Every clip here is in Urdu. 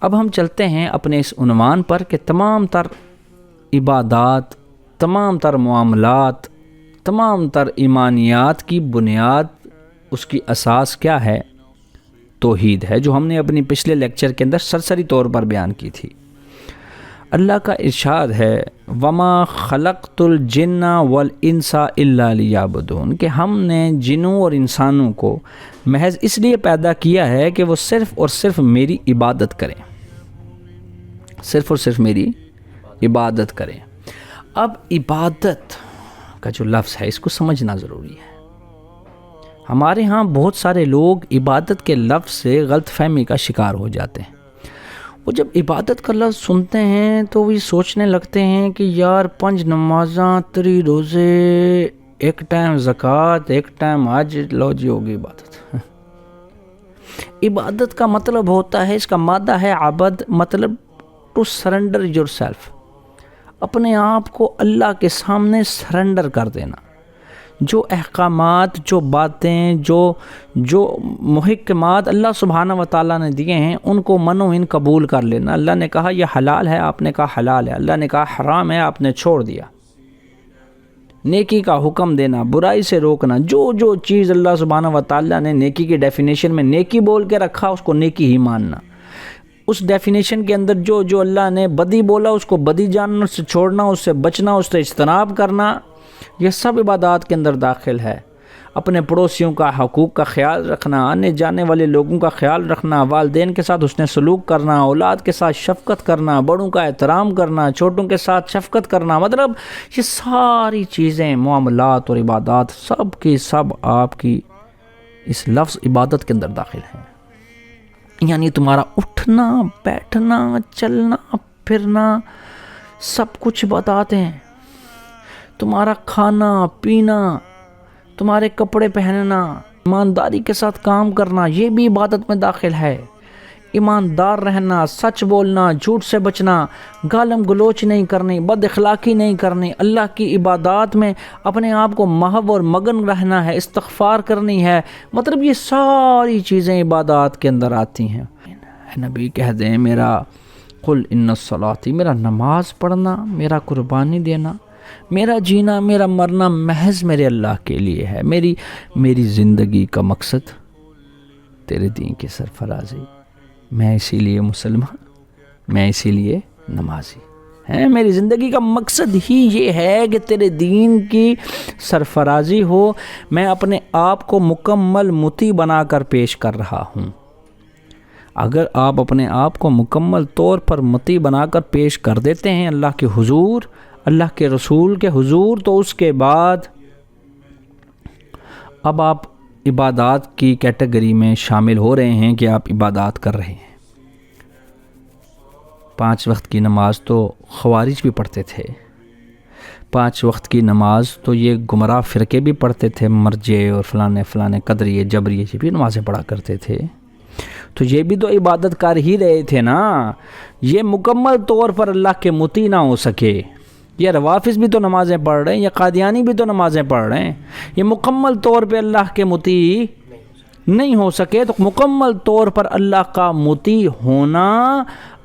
اب ہم چلتے ہیں اپنے اس عنوان پر کہ تمام تر عبادات، تمام تر معاملات، تمام تر ایمانیات کی بنیاد، اس کی اساس کیا ہے؟ توحید ہے، جو ہم نے اپنی پچھلے لیکچر کے اندر سرسری طور پر بیان کی تھی۔ اللہ کا ارشاد ہے وَمَا خَلَقْتُ الْجِنَّ وَالْإِنسَ إِلَّا لِيَعْبُدُونَ، کہ ہم نے جنوں اور انسانوں کو محض اس لیے پیدا کیا ہے کہ وہ صرف اور صرف میری عبادت کریں، صرف اور صرف میری عبادت کریں۔ اب عبادت کا جو لفظ ہے اس کو سمجھنا ضروری ہے۔ ہمارے ہاں بہت سارے لوگ عبادت کے لفظ سے غلط فہمی کا شکار ہو جاتے ہیں۔ وہ جب عبادت کا لفظ سنتے ہیں تو وہ سوچنے لگتے ہیں کہ یار 5 نمازاں، 3 روزے، ایک ٹائم زکوٰۃ، ایک ٹائم حج، لو جی ہوگی عبادت۔ عبادت کا مطلب ہوتا ہے، اس کا مادہ ہے عبد، مطلب ٹو سرنڈر یور سیلف، اپنے آپ کو اللہ کے سامنے سرنڈر کر دینا۔ جو احکامات، جو باتیں، جو محکمات اللہ سبحانہ و تعالیٰ نے دیے ہیں ان کو من و ان قبول کر لینا۔ اللہ نے کہا یہ حلال ہے، آپ نے کہا حلال ہے۔ اللہ نے کہا حرام ہے، آپ نے چھوڑ دیا۔ نیکی کا حکم دینا، برائی سے روکنا، جو چیز اللہ سبحانہ و تعالیٰ نے نیکی کی ڈیفینیشن میں نیکی بول کے رکھا اس کو نیکی ہی ماننا۔ اس ڈیفینیشن کے اندر جو اللہ نے بدی بولا اس کو بدی جاننا، اس سے چھوڑنا، اس سے بچنا، اس سے اجتناب کرنا، یہ سب عبادات کے اندر داخل ہے۔ اپنے پڑوسیوں کا حقوق کا خیال رکھنا، آنے جانے والے لوگوں کا خیال رکھنا، والدین کے ساتھ حسن سلوک کرنا، اولاد کے ساتھ شفقت کرنا، بڑوں کا احترام کرنا، چھوٹوں کے ساتھ شفقت کرنا، مطلب یہ ساری چیزیں، معاملات اور عبادات سب کی سب آپ کی اس لفظ عبادت کے اندر داخل ہیں۔ یعنی تمہارا اٹھنا، بیٹھنا، چلنا، پھرنا سب کچھ عبادات ہیں۔ تمہارا کھانا پینا، تمہارے کپڑے پہننا، ایمانداری کے ساتھ کام کرنا، یہ بھی عبادت میں داخل ہے۔ ایماندار رہنا، سچ بولنا، جھوٹ سے بچنا، گالم گلوچ نہیں کرنی، بد اخلاقی نہیں کرنی، اللہ کی عبادات میں اپنے آپ کو محو اور مگن رہنا ہے، استغفار کرنی ہے، مطلب یہ ساری چیزیں عبادات کے اندر آتی ہیں۔ نبی کہہ دیں میرا قل ان الصلاۃ، میرا نماز پڑھنا، میرا قربانی دینا، میرا جینا، میرا مرنا محض میرے اللہ کے لیے ہے۔ میری زندگی کا مقصد تیرے دین کی سرفرازی، میں اسی لیے مسلمان، میں اسی لیے نمازی ہے۔ میری زندگی کا مقصد ہی یہ ہے کہ تیرے دین کی سرفرازی ہو۔ میں اپنے آپ کو مکمل مطیع بنا کر پیش کر رہا ہوں۔ اگر آپ اپنے آپ کو مکمل طور پر مطیع بنا کر پیش کر دیتے ہیں اللہ کے حضور، اللہ کے رسول کے حضور، تو اس کے بعد اب آپ عبادات کی کیٹیگری میں شامل ہو رہے ہیں کہ آپ عبادات کر رہے ہیں۔ 5 وقت کی نماز تو خوارج بھی پڑھتے تھے، 5 وقت کی نماز تو یہ گمراہ فرقے بھی پڑھتے تھے، مرجے اور فلانے قدریے جبریے یہ بھی نمازیں پڑھا کرتے تھے۔ تو یہ بھی تو عبادت کر ہی رہے تھے نا۔ یہ مکمل طور پر اللہ کے مطیع نہ ہو سکے، یہ روافظ بھی تو نمازیں پڑھ رہے ہیں، یہ قادیانی بھی تو نمازیں پڑھ رہے ہیں، یہ مکمل طور پہ اللہ کے مطیع نہیں ہو سکے۔ تو مکمل طور پر اللہ کا مطیع ہونا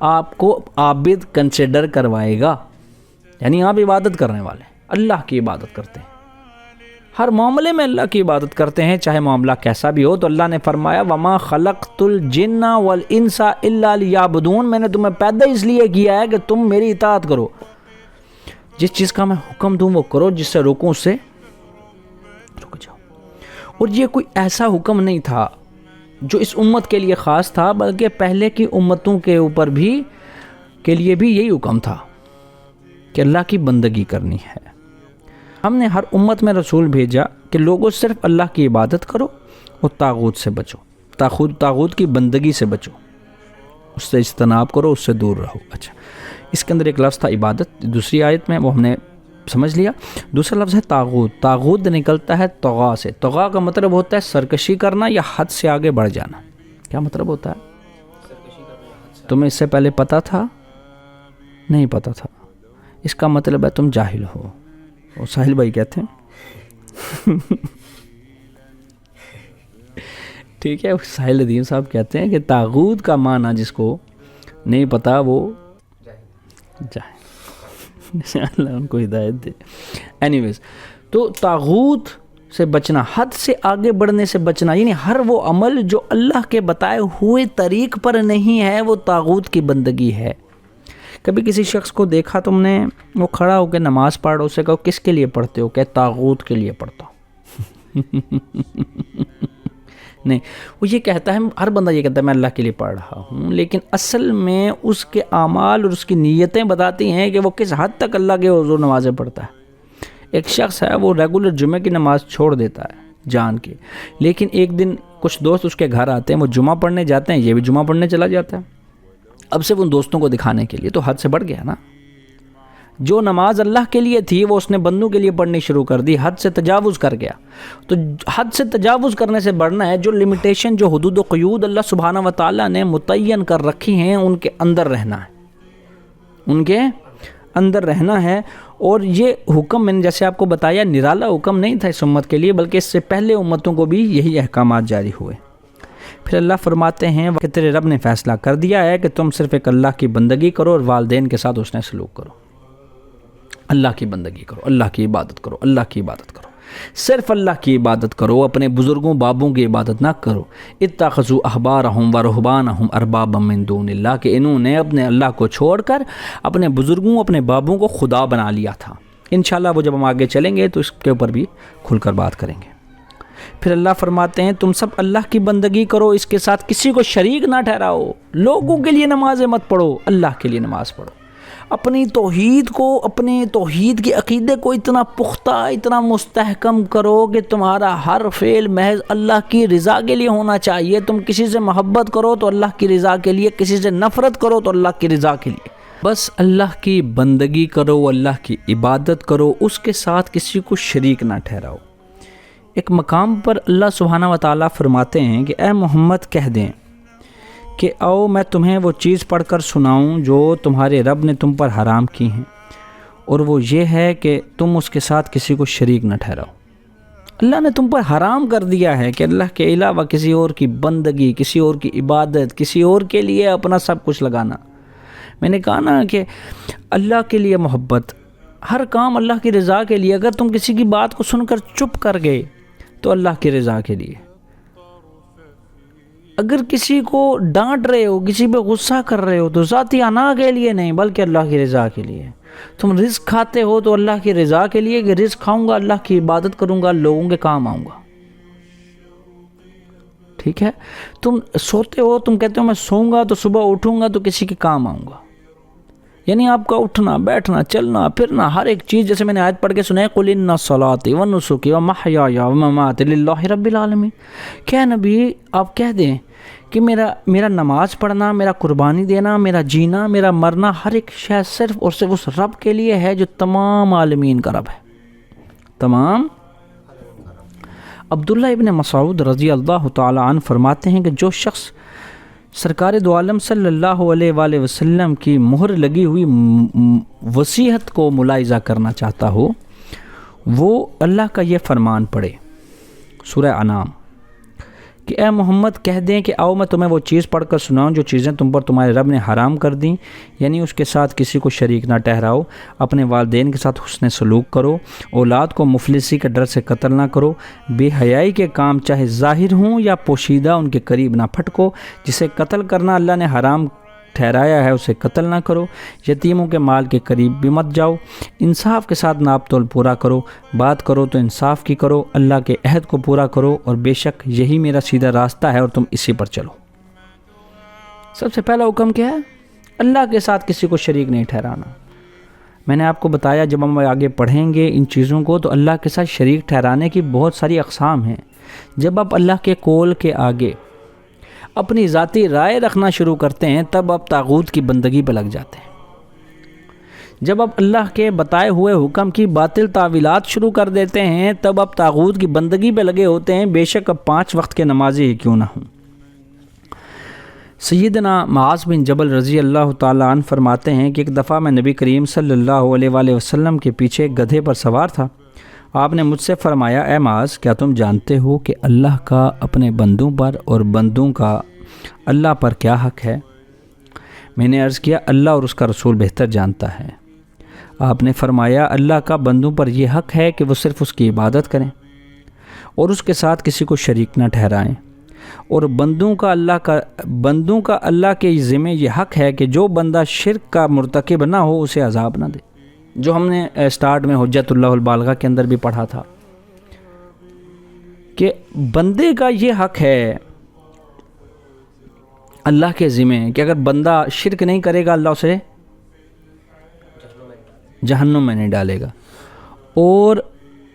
آپ کو عابد کنسیڈر کروائے گا، یعنی آپ عبادت کرنے والے اللہ کی عبادت کرتے ہیں، ہر معاملے میں اللہ کی عبادت کرتے ہیں، چاہے معاملہ کیسا بھی ہو۔ تو اللہ نے فرمایا وَمَا خَلَقْتُ الْجِنَّ وَالْإِنسَ إِلَّا لِيَعْبُدُونَ، میں نے تمہیں پیدا اس لیے کیا ہے کہ تم میری اطاعت کرو، جس چیز کا میں حکم دوں وہ کرو، جس سے روکوں اس سے رک جاؤ۔ اور یہ کوئی ایسا حکم نہیں تھا جو اس امت کے لیے خاص تھا، بلکہ پہلے کی امتوں کے اوپر بھی کے لیے بھی یہی حکم تھا کہ اللہ کی بندگی کرنی ہے۔ ہم نے ہر امت میں رسول بھیجا کہ لوگوں صرف اللہ کی عبادت کرو اور طاغوت سے بچو، طاغوت کی بندگی سے بچو، اس سے اجتناب کرو، اس سے دور رہو۔ اچھا، اس کے اندر ایک لفظ تھا عبادت، دوسری آیت میں وہ ہم نے سمجھ لیا۔ دوسرا لفظ ہے طاغوت، طاغوت نکلتا ہے طغا سے، طغا کا مطلب ہوتا ہے سرکشی کرنا یا حد سے آگے بڑھ جانا۔ کیا مطلب ہوتا ہے؟ تمہیں اس سے پہلے پتا تھا؟ نہیں پتا تھا، اس کا مطلب ہے تم جاہل ہو۔ اور ساحل بھائی کہتے ہیں ٹھیک ہے، ساحل ندیم صاحب کہتے ہیں کہ طاغوت کا معنی جس کو نہیں پتہ وہ جائے، اللہ ان کو ہدایت دے۔ اینی ویز، تو طاغوت سے بچنا، حد سے آگے بڑھنے سے بچنا، یعنی ہر وہ عمل جو اللہ کے بتائے ہوئے طریق پر نہیں ہے وہ طاغوت کی بندگی ہے۔ کبھی کسی شخص کو دیکھا تم نے، وہ کھڑا ہو کے نماز پڑھ، اسے کہو کس کے لیے پڑھتے ہو؟ کہ طاغوت کے لیے پڑھتا ہوں۔ نہیں، وہ یہ کہتا ہے، ہر بندہ یہ کہتا ہے میں اللہ کے لیے پڑھ رہا ہوں، لیکن اصل میں اس کے اعمال اور اس کی نیتیں بتاتی ہیں کہ وہ کس حد تک اللہ کے حضور نمازیں پڑھتا ہے۔ ایک شخص ہے وہ ریگولر جمعہ کی نماز چھوڑ دیتا ہے جان کے، لیکن ایک دن کچھ دوست اس کے گھر آتے ہیں، وہ جمعہ پڑھنے جاتے ہیں، یہ بھی جمعہ پڑھنے چلا جاتا ہے، اب صرف ان دوستوں کو دکھانے کے لیے، تو حد سے بڑھ گیا نا۔ جو نماز اللہ کے لیے تھی وہ اس نے بندوں کے لیے پڑھنی شروع کر دی، حد سے تجاوز کر گیا۔ تو حد سے تجاوز کرنے سے بڑھنا ہے، جو لمیٹیشن، جو حدود و قیود اللہ سبحانہ و تعالیٰ نے متعین کر رکھی ہیں ان کے اندر رہنا ہے، ان کے اندر رہنا ہے۔ اور یہ حکم میں نے جیسے آپ کو بتایا نرالا حکم نہیں تھا اس امت کے لیے، بلکہ اس سے پہلے امتوں کو بھی یہی احکامات جاری ہوئے۔ پھر اللہ فرماتے ہیں کہ تیرے رب نے فیصلہ کر دیا ہے کہ تم صرف ایک اللہ کی بندگی کرو اور والدین کے ساتھ اس نے سلوک کرو۔ اللہ کی بندگی کرو، اللہ کی عبادت کرو، اللہ کی عبادت کرو، صرف اللہ کی عبادت کرو، اپنے بزرگوں بابوں کی عبادت نہ کرو۔ اتخذوا احبارهم ورهبانهم اربابا من دون اللہ، کہ انہوں نے اپنے اللہ کو چھوڑ کر اپنے بزرگوں، اپنے بابوں کو خدا بنا لیا تھا۔ انشاءاللہ وہ جب ہم آگے چلیں گے تو اس کے اوپر بھی کھل کر بات کریں گے۔ پھر اللہ فرماتے ہیں تم سب اللہ کی بندگی کرو، اس کے ساتھ کسی کو شریک نہ ٹھہراؤ۔ لوگوں کے لیے نمازیں مت پڑھو، اللہ کے لیے نماز پڑھو۔ اپنی توحید کو، اپنے توحید کے عقیدے کو اتنا پختہ، اتنا مستحکم کرو کہ تمہارا ہر فعل محض اللہ کی رضا کے لیے ہونا چاہیے۔ تم کسی سے محبت کرو تو اللہ کی رضا کے لیے، کسی سے نفرت کرو تو اللہ کی رضا کے لیے۔ بس اللہ کی بندگی کرو، اللہ کی عبادت کرو، اس کے ساتھ کسی کو شریک نہ ٹھہراؤ۔ ایک مقام پر اللہ سبحانہ و تعالیٰ فرماتے ہیں کہ اے محمد کہہ دیں کہ آؤ میں تمہیں وہ چیز پڑھ کر سناؤں جو تمہارے رب نے تم پر حرام کی ہیں، اور وہ یہ ہے کہ تم اس کے ساتھ کسی کو شریک نہ ٹھہراؤ۔ اللہ نے تم پر حرام کر دیا ہے کہ اللہ کے علاوہ کسی اور کی بندگی، کسی اور کی عبادت، کسی اور کے لیے اپنا سب کچھ لگانا۔ میں نے کہا نا کہ اللہ کے لیے محبت، ہر کام اللہ کی رضا کے لیے۔ اگر تم کسی کی بات کو سن کر چپ کر گئے تو اللہ کی رضا کے لیے۔ اگر کسی کو ڈانٹ رہے ہو، کسی پہ غصہ کر رہے ہو تو ذاتی انا کے لیے نہیں بلکہ اللہ کی رضا کے لیے۔ تم رزق کھاتے ہو تو اللہ کی رضا کے لیے کہ رزق کھاؤں گا، اللہ کی عبادت کروں گا، لوگوں کے کام آؤں گا۔ ٹھیک ہے؟ تم سوتے ہو، تم کہتے ہو میں سوؤں گا تو صبح اٹھوں گا تو کسی کے کام آؤں گا۔ یعنی آپ کا اٹھنا، بیٹھنا، چلنا پھرنا، ہر ایک چیز، جیسے میں نے آیت پڑھ کے سنا ہے قُلْ إِنَّ صَلَاتِي وَنُسُكِي وَمَحْيَايَ وَمَمَاتِي لِلَّهِ رَبِّ الْعَالَمِينَ۔ کیا نبی آپ کہہ دیں کہ میرا نماز پڑھنا، میرا قربانی دینا، میرا جینا، میرا مرنا، ہر ایک شے صرف اور صرف اس رب کے لیے ہے جو تمام عالمین کا رب ہے، تمام۔ عبداللہ ابن مسعود رضی اللہ تعالی عنہ فرماتے ہیں کہ جو شخص سرکار دو عالم صلی اللہ علیہ وآلہ وسلم کی مہر لگی ہوئی وصیت کو ملاحظہ کرنا چاہتا ہو، وہ اللہ کا یہ فرمان پڑھے، سورہ انعام، کہ اے محمد کہہ دیں کہ آؤ میں تمہیں وہ چیز پڑھ کر سناؤں جو چیزیں تم پر تمہارے رب نے حرام کر دیں، یعنی اس کے ساتھ کسی کو شریک نہ ٹھہراؤ، اپنے والدین کے ساتھ حسن سلوک کرو، اولاد کو مفلسی کے ڈر سے قتل نہ کرو، بے حیائی کے کام چاہے ظاہر ہوں یا پوشیدہ ان کے قریب نہ پھٹکو، جسے قتل کرنا اللہ نے حرام ٹھہرایا ہے اسے قتل نہ کرو، یتیموں کے مال کے قریب بھی مت جاؤ، انصاف کے ساتھ ناپ تول پورا کرو، بات کرو تو انصاف کی کرو، اللہ کے عہد کو پورا کرو، اور بے شک یہی میرا سیدھا راستہ ہے اور تم اسی پر چلو۔ سب سے پہلا حکم کیا ہے؟ اللہ کے ساتھ کسی کو شریک نہیں ٹھہرانا۔ میں نے آپ کو بتایا جب ہم آگے پڑھیں گے ان چیزوں کو تو اللہ کے ساتھ شریک ٹھہرانے کی بہت ساری اقسام ہیں۔ جب آپ اللہ کے قول کے آگے اپنی ذاتی رائے رکھنا شروع کرتے ہیں تب آپ طاغوت کی بندگی پہ لگ جاتے ہیں۔ جب آپ اللہ کے بتائے ہوئے حکم کی باطل تعویلات شروع کر دیتے ہیں تب آپ طاغوت کی بندگی پہ لگے ہوتے ہیں، بے شک اب 5 وقت کے نمازی ہی کیوں نہ ہوں۔ سیدنا معاذ بن جبل رضی اللہ تعالیٰ عنہ فرماتے ہیں کہ ایک دفعہ میں نبی کریم صلی اللہ علیہ وآلہ وسلم کے پیچھے ایک گدھے پر سوار تھا۔ آپ نے مجھ سے فرمایا اے معاذ کیا تم جانتے ہو کہ اللہ کا اپنے بندوں پر اور بندوں کا اللہ پر کیا حق ہے؟ میں نے عرض کیا اللہ اور اس کا رسول بہتر جانتا ہے۔ آپ نے فرمایا اللہ کا بندوں پر یہ حق ہے کہ وہ صرف اس کی عبادت کریں اور اس کے ساتھ کسی کو شریک نہ ٹھہرائیں، اور بندوں کا اللہ کے ذمہ یہ حق ہے کہ جو بندہ شرک کا مرتکب نہ ہو اسے عذاب نہ دے، جو ہم نے سٹارٹ میں حجت اللہ البالغہ کے اندر بھی پڑھا تھا کہ بندے کا یہ حق ہے اللہ کے ذمہ کہ اگر بندہ شرک نہیں کرے گا اللہ اسے جہنم میں نہیں ڈالے گا، اور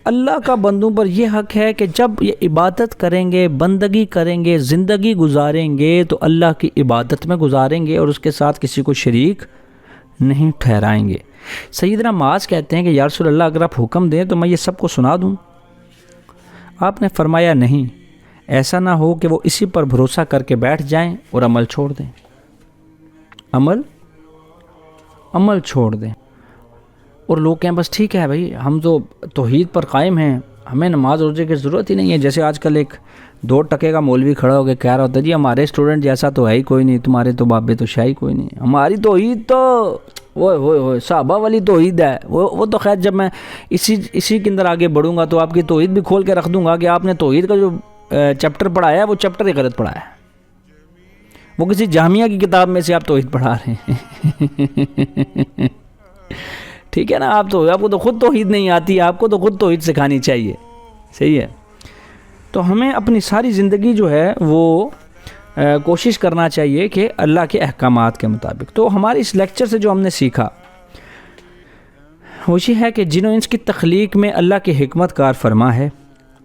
اللہ کا بندوں پر یہ حق ہے کہ جب یہ عبادت کریں گے، بندگی کریں گے، زندگی گزاریں گے تو اللہ کی عبادت میں گزاریں گے اور اس کے ساتھ کسی کو شریک نہیں ٹھہرائیں گے۔ سیدنا معاذ کہتے ہیں کہ یا رسول اللہ اگر آپ حکم دیں تو میں یہ سب کو سنا دوں۔ آپ نے فرمایا نہیں، ایسا نہ ہو کہ وہ اسی پر بھروسہ کر کے بیٹھ جائیں اور عمل چھوڑ دیں، عمل چھوڑ دیں، اور لوگ کہیں بس ٹھیک ہے بھائی ہم تو توحید پر قائم ہیں، ہمیں نماز روزے کی ضرورت ہی نہیں ہے۔ جیسے آج کل ایک 2 ٹکے کا مولوی کھڑا ہو کے کہہ رہا ہوتا ہے جی ہمارے اسٹوڈنٹ جیسا تو ہے ہی کوئی نہیں، تمہارے تو بابے تو شاہی کوئی نہیں، ہماری توحید تو وہ صحابہ والی توحید ہے۔ وہ تو خیر جب میں اسی کے اندر آگے بڑھوں گا تو آپ کی توحید بھی کھول کے رکھ دوں گا کہ آپ نے توحید کا جو چیپٹر پڑھایا ہے وہ چیپٹر ہی غلط پڑھایا ہے، وہ کسی جامعہ کی کتاب میں سے آپ توحید پڑھا رہے ہیں۔ ٹھیک ہے نا، آپ کو تو خود توحید نہیں آتی، آپ کو تو خود توحید سکھانی چاہیے، صحیح ہے۔ تو ہمیں اپنی ساری زندگی جو ہے وہ کوشش کرنا چاہیے کہ اللہ کے احکامات کے مطابق۔ تو ہمارے اس لیکچر سے جو ہم نے سیکھا وہ یہ ہے کہ جن و انس کی تخلیق میں اللہ کی حکمت کار فرما ہے،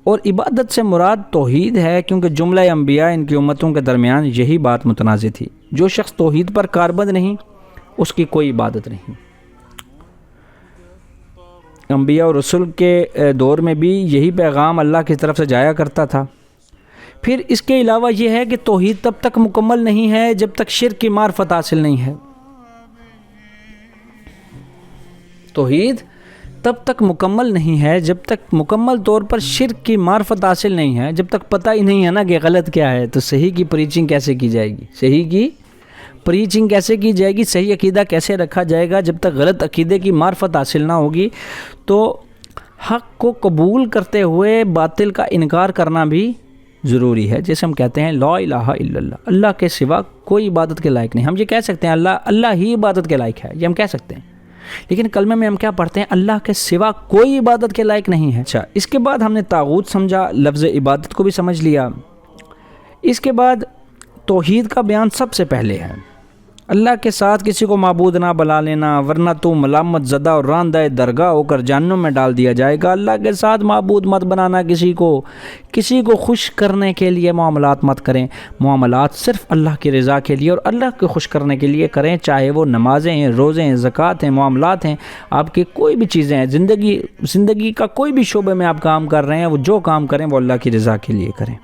اور عبادت سے مراد توحید ہے، کیونکہ جملہ انبیاء ان کی امتوں کے درمیان یہی بات متنازع تھی، جو شخص توحید پر کاربند نہیں اس کی کوئی عبادت نہیں۔ انبیاء اور رسول کے دور میں بھی یہی پیغام اللہ کی طرف سے جایا کرتا تھا۔ پھر اس کے علاوہ یہ ہے کہ توحید تب تک مکمل نہیں ہے جب تک شرک کی معرفت حاصل نہیں ہے۔ توحید تب تک مکمل نہیں ہے جب تک مکمل طور پر شرک کی معرفت حاصل نہیں ہے، جب تک پتہ ہی نہیں ہے نا کہ غلط کیا ہے، تو صحیح کی پریچنگ کیسے کی جائے گی، صحیح کی پریچنگ کیسے کی جائے گی، صحیح عقیدہ کیسے رکھا جائے گا۔ جب تک غلط عقیدے کی معرفت حاصل نہ ہوگی تو حق کو قبول کرتے ہوئے باطل کا انکار کرنا بھی ضروری ہے۔ جیسے ہم کہتے ہیں لا الہ الا اللہ، اللہ کے سوا کوئی عبادت کے لائق نہیں۔ ہم یہ کہہ سکتے ہیں اللہ ہی عبادت کے لائق ہے، یہ ہم کہہ سکتے ہیں، لیکن کلمے میں ہم کیا پڑھتے ہیں؟ اللہ کے سوا کوئی عبادت کے لائق نہیں ہے۔ اچھا، اس کے بعد ہم نے طاغوت سمجھا، لفظ عبادت کو بھی سمجھ لیا۔ اس کے بعد توحید کا بیان سب سے پہلے ہے، اللہ کے ساتھ کسی کو معبود نہ بنا لینا، ورنہ تو ملامت زدہ اور راندہ درگاہ ہو کر جہنم میں ڈال دیا جائے گا۔ اللہ کے ساتھ معبود مت بنانا، کسی کو خوش کرنے کے لیے معاملات مت کریں، معاملات صرف اللہ کی رضا کے لیے اور اللہ کو خوش کرنے کے لیے کریں، چاہے وہ نمازیں ہیں، روزے ہیں، زکوٰۃ ہیں، معاملات ہیں، آپ کی کوئی بھی چیزیں ہیں، زندگی کا کوئی بھی شعبے میں آپ کام کر رہے ہیں، وہ جو کام کریں وہ اللہ کی رضا کے لیے کریں۔